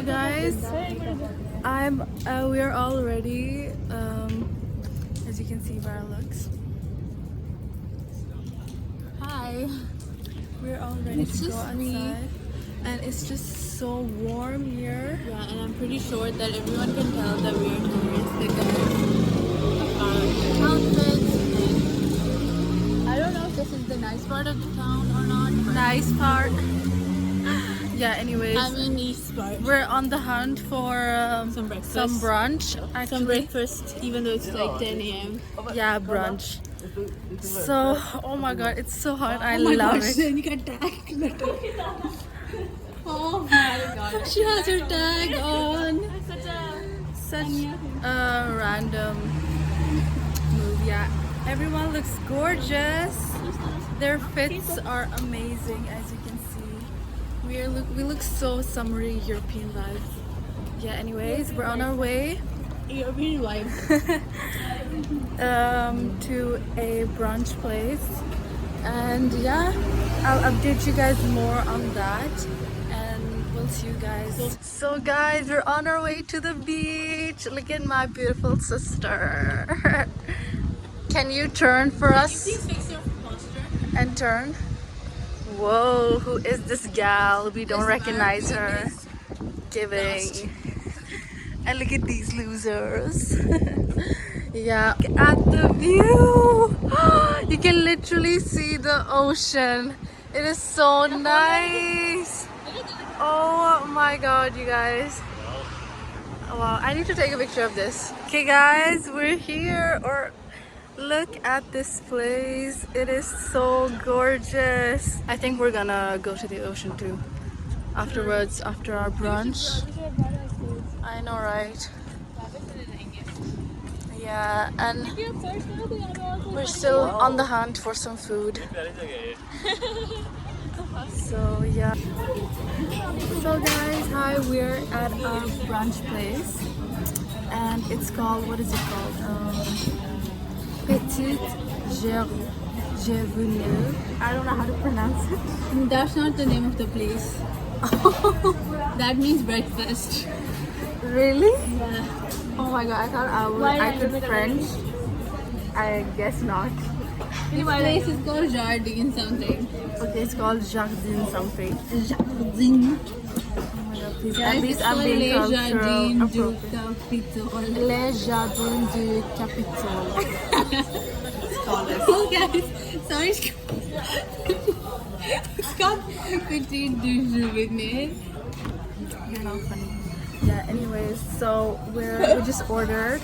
So guys, we're all ready. As you can see by our looks. Hi. We're all ready to go outside, and it's just so warm here. Yeah, and I'm pretty sure that everyone can tell that we're tourists because of our outfits. And I don't know if this is the nice part of the town or not. Nice part. Yeah. Anyways, I mean east part. we're on the hunt for Some breakfast. some brunch. Actually. Some breakfast, even though it's like 10 a.m. Yeah, brunch. So, oh my god, it's so hot. I love it. You got tagged. Oh my god. She has her tag on. Such a random move. Yeah, everyone looks gorgeous. Their fits are amazing, as you can see. We look so summery European vibes. Yeah. Anyways, we're on our way. European vibe. To a brunch place, and yeah, I'll update you guys more on that, and we'll see you guys. So guys, we're on our way to the beach. Look at my beautiful sister. Can you turn for us? Please fix your posture. And turn. Whoa, who is this gal? We don't recognize her. Giving. And look at these losers. Yeah, look at the view. You can literally see the ocean. It is so nice. Oh my god, you guys. Wow, I need to take a picture of this. Okay guys, we're here. Or look at this place. It is so gorgeous. I think we're gonna go to the ocean too afterwards, after our brunch. I know, right? Yeah, and we're still on the hunt for some food. So yeah. So guys, hi, we're at our brunch place, and it's called, what is it called? Petit Jevenue. I don't know how to pronounce it. That's not the name of the place. That means breakfast. Really? Yeah. Oh my god, I thought I could French. I guess not. This place is called Jardine something. Okay, it's called Jardin something. Jardine. Oh my god, please. Guys, At least it's I'm called being Les cultural Jardins du appropriate. Capitole. Les Jardins du Capitole. Let's call it. Oh guys, sorry. It's called Petit du Juvenile. You're not funny. Yeah, anyways, so we just ordered.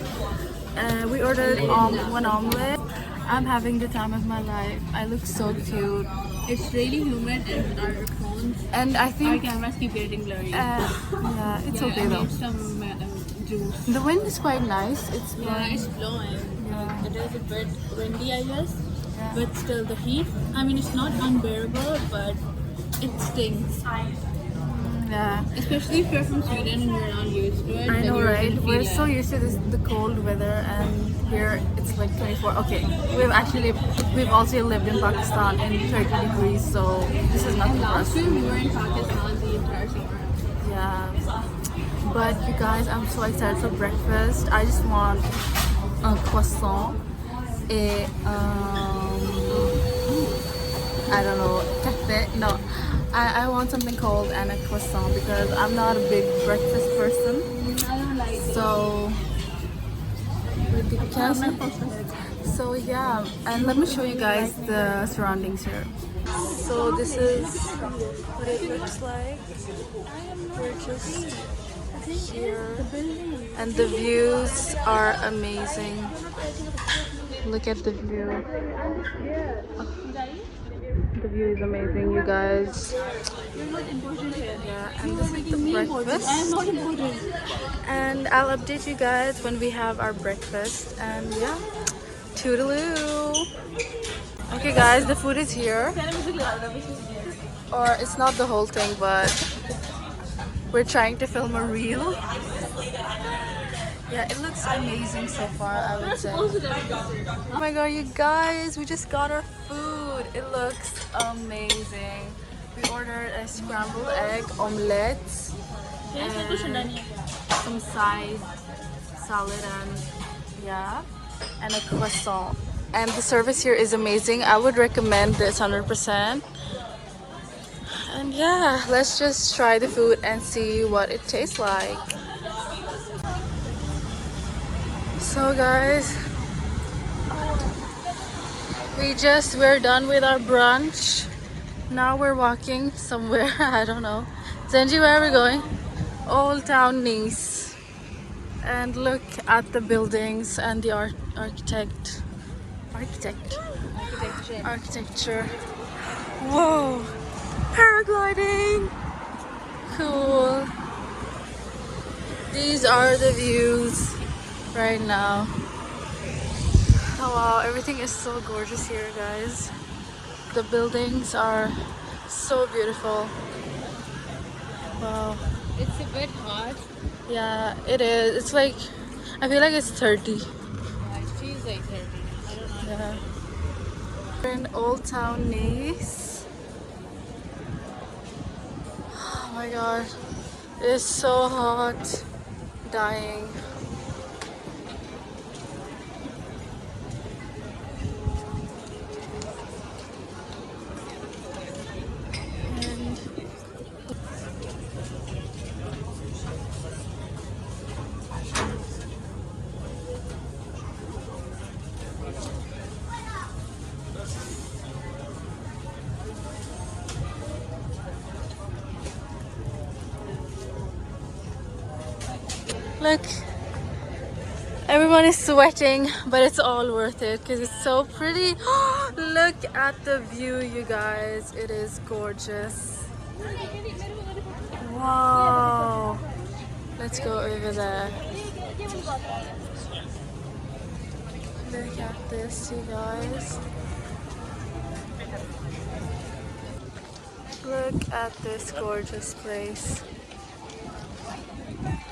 We ordered one omelet. I'm having the time of my life. I look so cute. It's really humid and our phones, And I our think cameras keep getting blurry. yeah, it's okay I though. need some juice. The wind is quite nice. It's Yeah, blowing. it's blowing. Yeah. It is a bit windy, I guess. Yeah. But still, the heat, I mean, it's not unbearable, but it stings. Yeah. Especially if you're from Sweden and you're not used to it. I then know, you're right? gonna We're feel so it. used to the cold weather, and here it's like 24. Okay, we've also lived in Pakistan in 30 degrees, so this is nothing And for us. last year we were in Pakistan the entire summer. Yeah. But you guys, I'm so excited for breakfast. I just want a croissant, I don't know, cafe. No, I want something cold and a croissant because I'm not a big breakfast person. I don't like it. So, so yeah, and let me show you guys the surroundings here. So this is what it looks like. We're just here, and the views are amazing. Look at the view. The view is amazing, you guys. Yeah, and this is the breakfast. I am not important. And I'll update you guys when we have our breakfast. And yeah, toodaloo. Okay guys, the food is here. Or it's not the whole thing, but we're trying to film a reel. Yeah, it looks amazing so far, I would say. Oh my god, you guys, we just got our food. It looks amazing. We ordered a scrambled egg omelette and some side salad and yeah, and a croissant. And the service here is amazing. I would recommend this 100%. And yeah, let's just try the food and see what it tastes like. So guys, we're done with our brunch. Now we're walking somewhere. I don't know. Zenji, where are we going? Old Town Nice. And look at the buildings and the architecture. Whoa! Paragliding! Cool. These are the views right now. Oh wow, everything is so gorgeous here, guys. The buildings are so beautiful. Wow. It's a bit hot. Yeah, it is. It's like, I feel like it's 30. It feels like 30. I don't know. Yeah. We're in Old Town Nice. Oh my god. It's so hot. Dying. And look, everyone is sweating, but it's all worth it because it's so pretty. Look at the view, you guys. It is gorgeous. Wow. Let's go over there. Look at this, you guys. Look at this gorgeous place.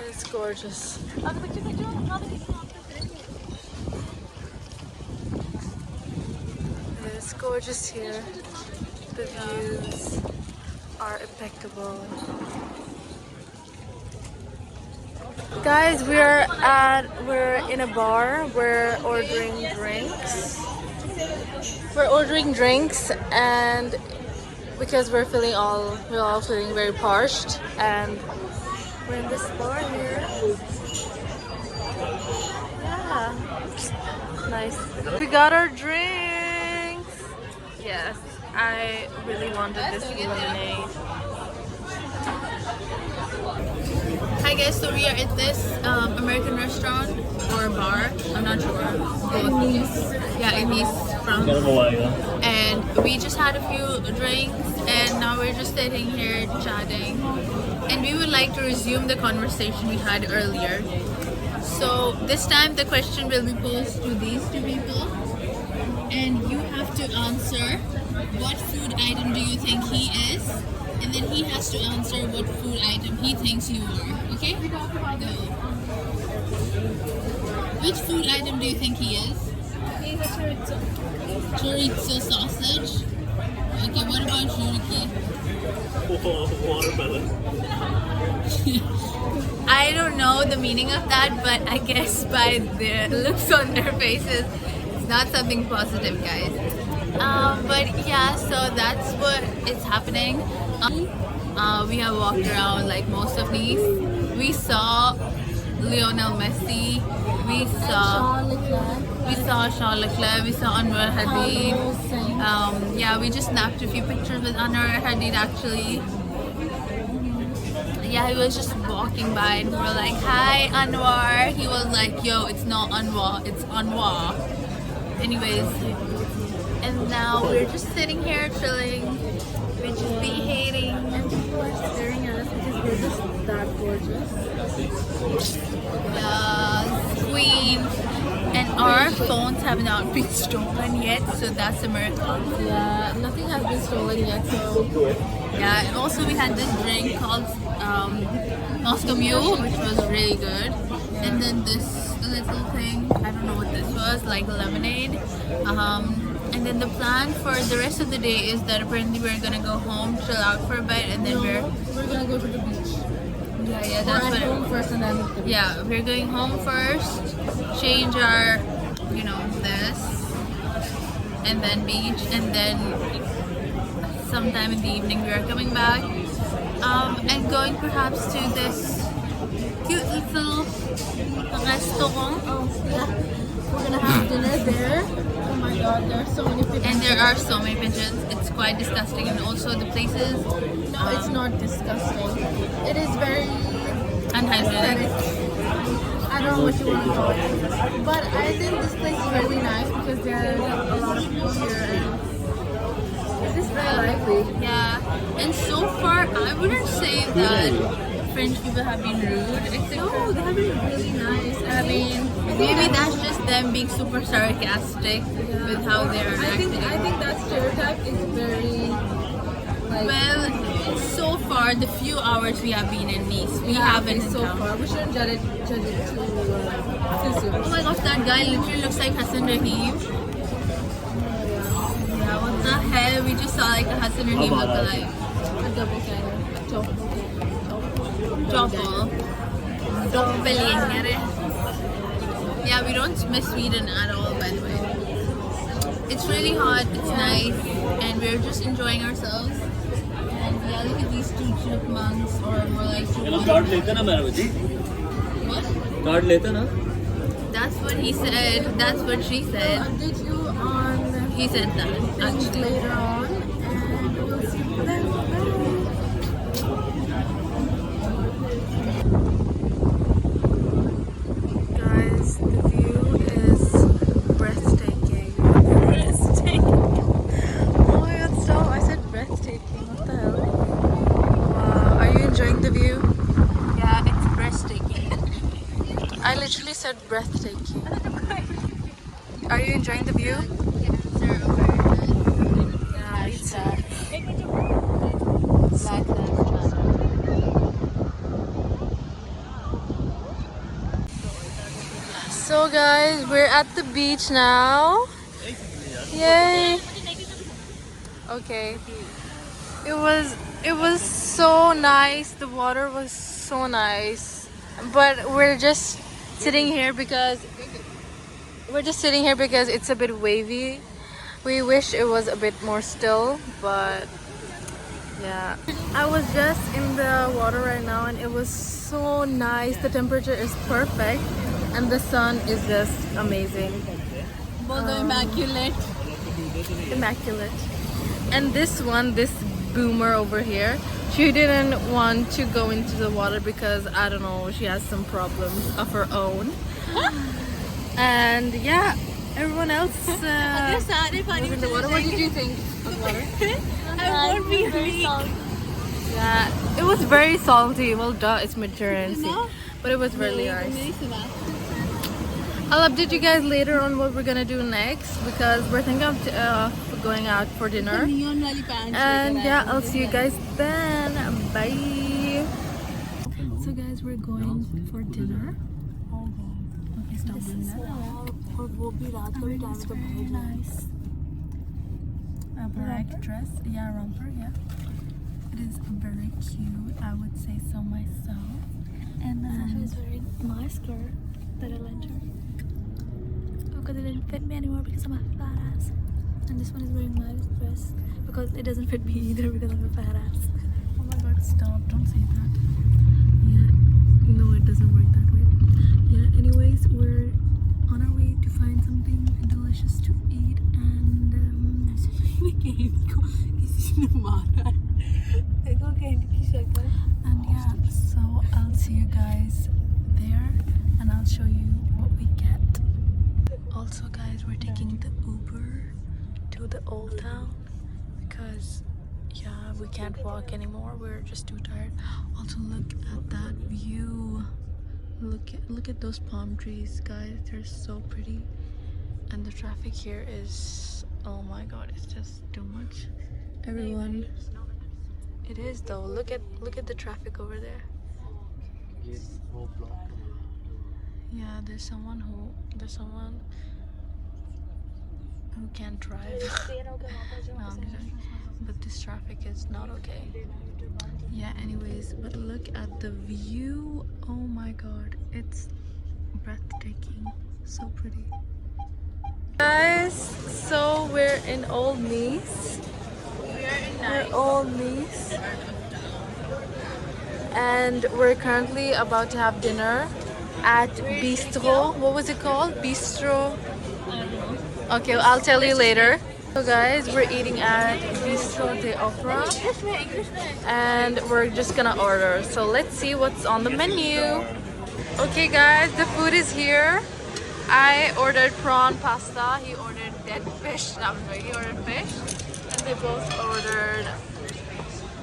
It's gorgeous. It's gorgeous here. The views are impeccable. Guys, we're in a bar. We're ordering drinks. And because we're all feeling very parched, and we're in this bar here. Yeah. Nice. We got our drinks. Yes, I really wanted this lemonade. Hi guys, so we are at this American restaurant or bar. I'm not sure. Yeah, in Nice, France. And we just had a few drinks and now we're just sitting here chatting. And we would like to resume the conversation we had earlier. So this time the question will be posed to these two people. And you have to answer what food item do you think he is? And then he has to answer what food item he thinks you are. Okay? Go. Which food item do you think he is? He's a chorizo. Chorizo sausage. Okay, what about you, Ricky? Watermelon. I don't know the meaning of that, but I guess by the looks on their faces, it's not something positive, guys. But yeah, so that's what is happening. We have walked around like most of Nice. We saw Lionel Messi. We saw Charles Leclerc. We saw Anwar Hadid. Yeah, we just snapped a few pictures with Anwar Hadid actually. Yeah, he was just walking by and we were like, "Hi, Anwar." He was like, "Yo, it's not Anwar, it's Anwar." Anyways, and now we're just sitting here chilling. We're just behaving. And people are staring at us because we're just that gorgeous. Queen. And our phones have not been stolen yet, so that's a miracle. Yeah, nothing has been stolen yet, so Yeah, and also we had this drink called Moscow Mule, which was really good. And then this little thing, I don't know what this was, like lemonade. And then the plan for the rest of the day is that apparently we're gonna go home, chill out for a bit, and then we're gonna go to the beach. Yeah, We're that's at what. home first and then. Yeah, we're going home first, change our, this, and then beach, and then sometime in the evening we are coming back, and going perhaps to this cute little restaurant. Oh yeah, we're gonna have dinner there. Oh my god, there are so many pigeons. And there are so many pigeons. It's quite disgusting, and also the places. No, it's not disgusting. It is very Unhygienic. I don't know what you want to call it. But I think this place is really nice because there are a lot of people here and it is very lively. Yeah, and so far I wouldn't say that French people have been rude. No, they have been really nice. I mean, Maybe that's just them being super sarcastic with how they're I acting. think that stereotype is very like Well, so far the few hours we have been in Nice, we haven't so encountered. far. We shouldn't judge it too soon. Oh my gosh, that guy literally looks like Hassan Rahim. Yeah, what the hell? We just saw like a Hassan Rahim lookalike. A double kind. Doppel. Doppelganger. Yeah, we don't miss Sweden at all, by the way. It's really hot, it's nice, and we're just enjoying ourselves. And yeah, look at these two chipmunks, or more like card लेते ना मेरा बच्ची what? Card लेते ना That's what he said. That's what she said. Update you on He said that, things actually. later on, and we'll see you then. Guys, the view is breathtaking. Breathtaking. Oh my god, stop. I said breathtaking. What the hell? Wow. Are you enjoying the view? Yeah, it's breathtaking. I literally said breathtaking. Are you enjoying the view? Yeah, it's So guys, we're at the beach now. Yay! Okay. It was so nice. The water was so nice. But we're just sitting here because it's a bit wavy. We wish it was a bit more still, but yeah. I was just in the water right now and it was so nice. The temperature is perfect and the sun is just amazing. Immaculate. Immaculate. And this boomer over here, she didn't want to go into the water because I don't know, she has some problems of her own. And yeah, everyone else was in the water. What did you think of the water? I won't be weak. Yeah, it was very salty. Well, duh, it's Mediterranean Sea. But it was really nice. I'll update you guys later on what we're gonna do next because we're thinking of going out for dinner. And yeah, I'll see you guys then. Bye. So guys, we're going for dinner. Okay, stop doing that. Very nice. A black dress, yeah, romper, yeah. It is very cute, I would say so myself. And Sasha is wearing my skirt that I lent her. Because it didn't fit me anymore because I'm a fat ass. And this one is wearing my dress because it doesn't fit me either because I'm a fat ass. oh my god, stop, don't say that. Yeah, no, it doesn't work that way. Yeah, anyways, we're on our way to find something delicious to eat and yeah, so I'll see you guys there and I'll show you what we get. Also guys, we're taking the Uber to the old town because yeah, we can't walk anymore. We're just too tired. Also look at that view. Look at those palm trees, guys. They're so pretty. And the traffic here is, oh my god, it's just too much. Everyone, it is though. Look at the traffic over there. Yeah, there's someone who can't drive. No, I'm joking. but this traffic is not okay. Yeah, anyways, but look at the view. Oh my god, it's breathtaking. So pretty. Guys, so we're in Old Nice. We're Old Nice. And we're currently about to have dinner at Bistro. What was it called? Bistro. Okay, well, I'll tell you later. So guys, we're eating at Bistro de Opera. And we're just gonna order. So let's see what's on the menu. Okay guys, the food is here. I ordered prawn pasta. He ordered dead fish. No, he ordered fish. And they both ordered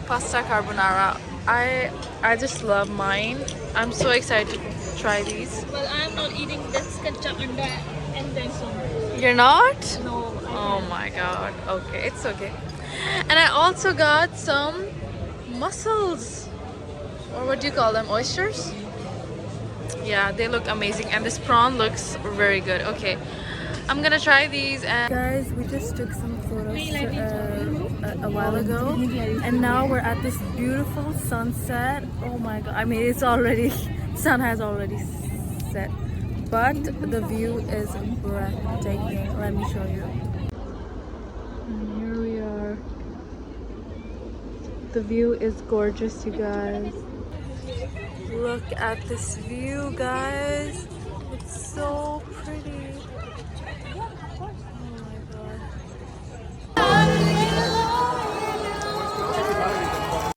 pasta carbonara. I just love mine. I'm so excited to try these. Well, I'm not eating this kacha anda and then some. You're not? No. Oh my god. Okay, it's okay. And I also got some mussels. Or what do you call them? Oysters? Yeah, they look amazing. And this prawn looks very good. Okay, I'm gonna try these. And guys, we just took some photos a while ago. And now we're at this beautiful sunset. Oh my god. I mean, it's already, sun has already set. But the view is breathtaking. Let me show you. And here we are. The view is gorgeous, you guys. Look at this view, guys. It's so pretty.